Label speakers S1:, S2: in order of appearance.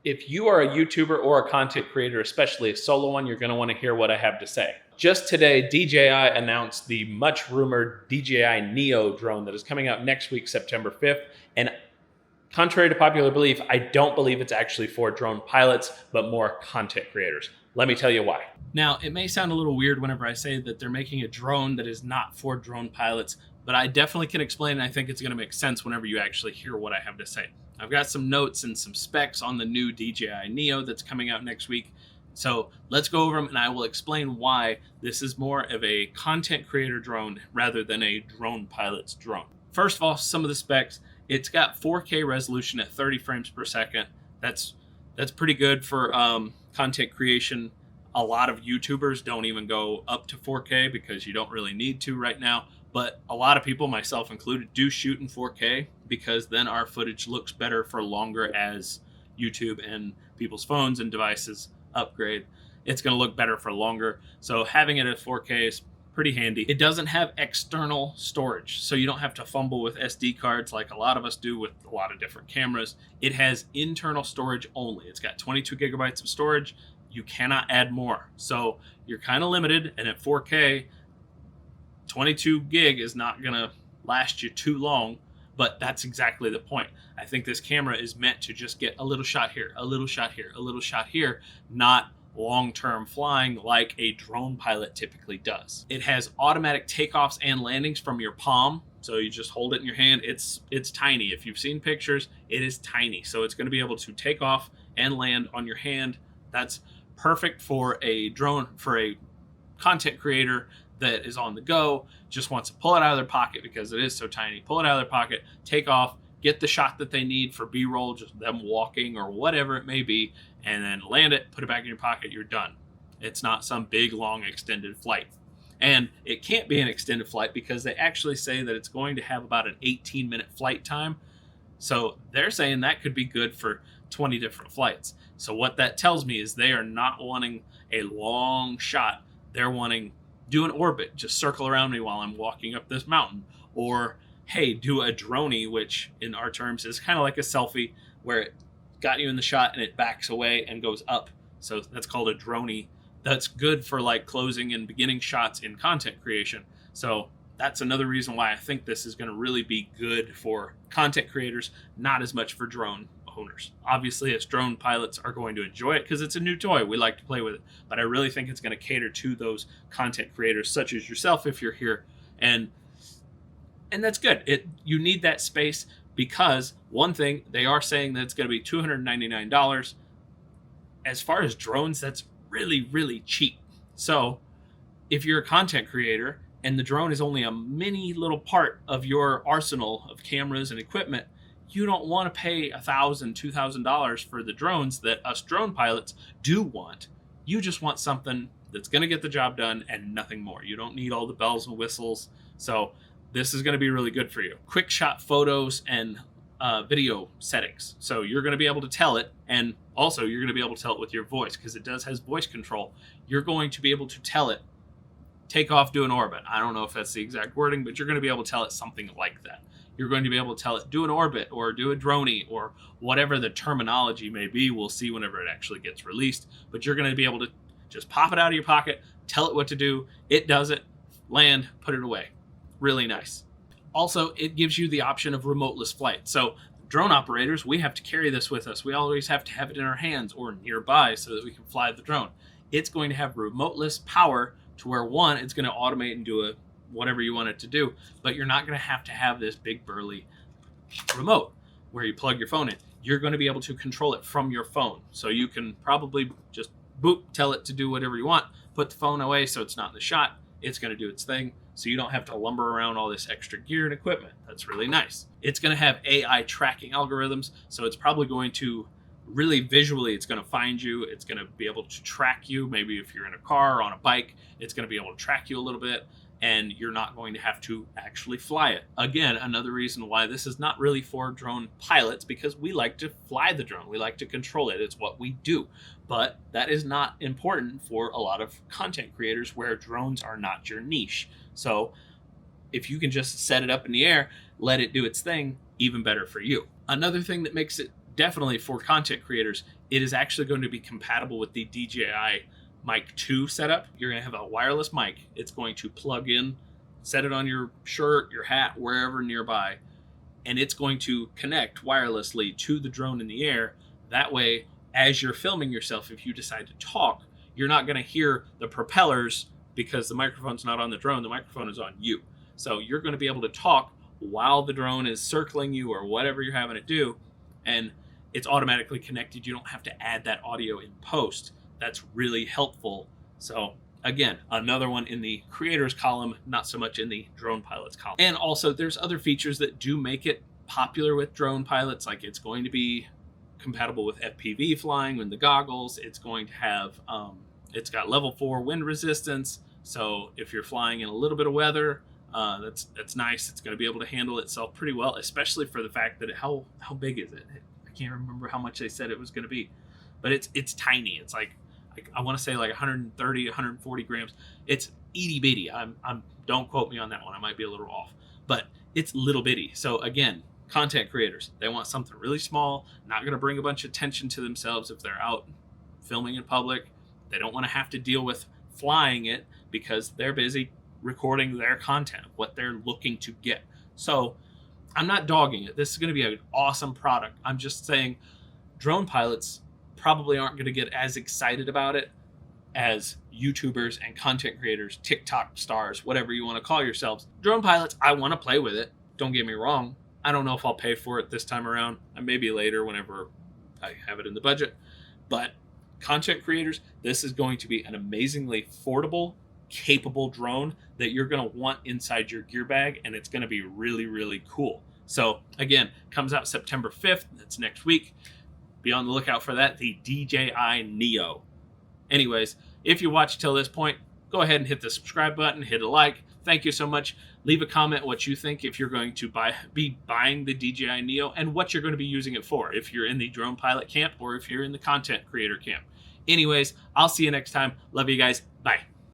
S1: If you are a YouTuber or a content creator, especially a solo one, you're going to want to hear what I have to say. Just today, DJI announced the much rumored DJI NEO drone that is coming out next week, September 5th. And contrary to popular belief, I don't believe it's actually for drone pilots, but more content creators. Let me tell you why.
S2: Now, it may sound a little weird whenever I say that they're making a drone that is not for drone pilots, but I definitely can explain, and I think it's going to make sense whenever you actually hear what I have to say. I've got some notes and some specs on the new DJI NEO that's coming out next week. So let's go over them, and I will explain why this is more of a content creator drone rather than a drone pilot's drone. First of all, some of the specs. It's got 4K resolution at 30 frames per second. That's pretty good for content creation. A lot of YouTubers don't even go up to 4K because you don't really need to right now. But a lot of people, myself included, do shoot in 4K because then our footage looks better for longer as YouTube and people's phones and devices upgrade. It's going to look better for longer. So having it at 4K is pretty handy. It doesn't have external storage, so you don't have to fumble with SD cards like a lot of us do with a lot of different cameras. It has internal storage only. It's got 22 gigabytes of storage. You cannot add more. So you're kind of limited, and at 4K, 22 gig is not going to last you too long, but that's exactly the point. I think this camera is meant to just get a little shot here, a little shot here, a little shot here, not long-term flying like a drone pilot typically does. It has automatic takeoffs and landings from your palm. So you just hold it in your hand. It's tiny. If you've seen pictures, it is tiny. So it's going to be able to take off and land on your hand. That's perfect for a drone, for a content creator that is on the go, just wants to pull it out of their pocket because it is so tiny. Pull it out of their pocket, take off, get the shot that they need for B-roll, just them walking or whatever it may be, and then land it, put it back in your pocket, you're done. It's not some big, long, extended flight. And it can't be an extended flight because they actually say that it's going to have about an 18-minute flight time. So they're saying that could be good for 20 different flights. So what that tells me is they are not wanting a long shot. They're wanting, do an orbit, just circle around me while I'm walking up this mountain. Or, hey, do a droney, which in our terms is kind of like a selfie where it got you in the shot and it backs away and goes up. So that's called a droney. That's good for like closing and beginning shots in content creation. So that's another reason why I think this is going to really be good for content creators, not as much for drone owners. Obviously, as drone pilots are going to enjoy it because it's a new toy. We like to play with it. But I really think it's going to cater to those content creators such as yourself if you're here. And that's good. You need that space because one thing, they are saying that it's going to be $299. As far as drones, that's really, really cheap. So if you're a content creator and the drone is only a mini little part of your arsenal of cameras and equipment, you don't want to pay $1,000, $2,000 for the drones that us drone pilots do want. You just want something that's going to get the job done and nothing more. You don't need all the bells and whistles. So this is going to be really good for you. Quick shot photos and video settings. So you're going to be able to tell it, and also you're going to be able to tell it with your voice because it has voice control. You're going to be able to tell it, take off, do an orbit. I don't know if that's the exact wording, but you're going to be able to tell it something like that. You're going to be able to tell it, do an orbit or do a droney or whatever the terminology may be. We'll see whenever it actually gets released, but you're going to be able to just pop it out of your pocket, tell it what to do. It does it, land, put it away. Really nice. Also, it gives you the option of remoteless flight. So drone operators, we have to carry this with us. We always have to have it in our hands or nearby so that we can fly the drone. It's going to have remoteless power to where, one, it's going to automate and do whatever you want it to do, but you're not going to have this big burly remote where you plug your phone in. You're going to be able to control it from your phone. So you can probably just boop, tell it to do whatever you want, put the phone away so it's not in the shot. It's going to do its thing. So you don't have to lumber around all this extra gear and equipment. That's really nice. It's going to have AI tracking algorithms. So it's probably going to really visually, it's going to find you. It's going to be able to track you. Maybe if you're in a car or on a bike, it's going to be able to track you a little bit. And you're not going to have to actually fly it. Again, another reason why this is not really for drone pilots, because we like to fly the drone. We like to control it. It's what we do. But that is not important for a lot of content creators where drones are not your niche. So if you can just set it up in the air, let it do its thing, even better for you. Another thing that makes it definitely for content creators, it is actually going to be compatible with the DJI Mic 2 setup. You're going to have a wireless mic. It's going to plug in, set it on your shirt, your hat, wherever nearby, and it's going to connect wirelessly to the drone in the air. That way, as you're filming yourself, if you decide to talk, you're not going to hear the propellers because the microphone's not on the drone, the microphone is on you. So you're going to be able to talk while the drone is circling you or whatever you're having to do, and it's automatically connected. You don't have to add that audio in post. That's really helpful. So again, another one in the creators column, not so much in the drone pilots column. And also there's other features that do make it popular with drone pilots, like it's going to be compatible with FPV flying in the goggles. It's going to have, it's got level 4 wind resistance. So if you're flying in a little bit of weather, that's nice. It's going to be able to handle itself pretty well, especially for the fact that how big is it? I can't remember how much they said it was going to be, but it's tiny. It's like I want to say like 130, 140 grams. It's itty bitty. I'm don't quote me on that one. I might be a little off, but it's little bitty. So again, content creators, they want something really small, not going to bring a bunch of attention to themselves if they're out filming in public. They don't want to have to deal with flying it because they're busy recording their content, what they're looking to get. So I'm not dogging it. This is going to be an awesome product. I'm just saying drone pilots probably aren't going to get as excited about it as YouTubers and content creators, TikTok stars, whatever you want to call yourselves. Drone pilots, I want to play with it. Don't get me wrong. I don't know if I'll pay for it this time around. Maybe later whenever I have it in the budget. But content creators, this is going to be an amazingly affordable, capable drone that you're going to want inside your gear bag, and it's going to be really, really cool. So again, comes out September 5th. That's next week. Be on the lookout for that, the DJI NEO. Anyways, if you watched till this point, go ahead and hit the subscribe button, hit a like. Thank you so much. Leave a comment what you think if you're going to be buying the DJI NEO and what you're going to be using it for, if you're in the drone pilot camp or if you're in the content creator camp. Anyways, I'll see you next time. Love you guys. Bye.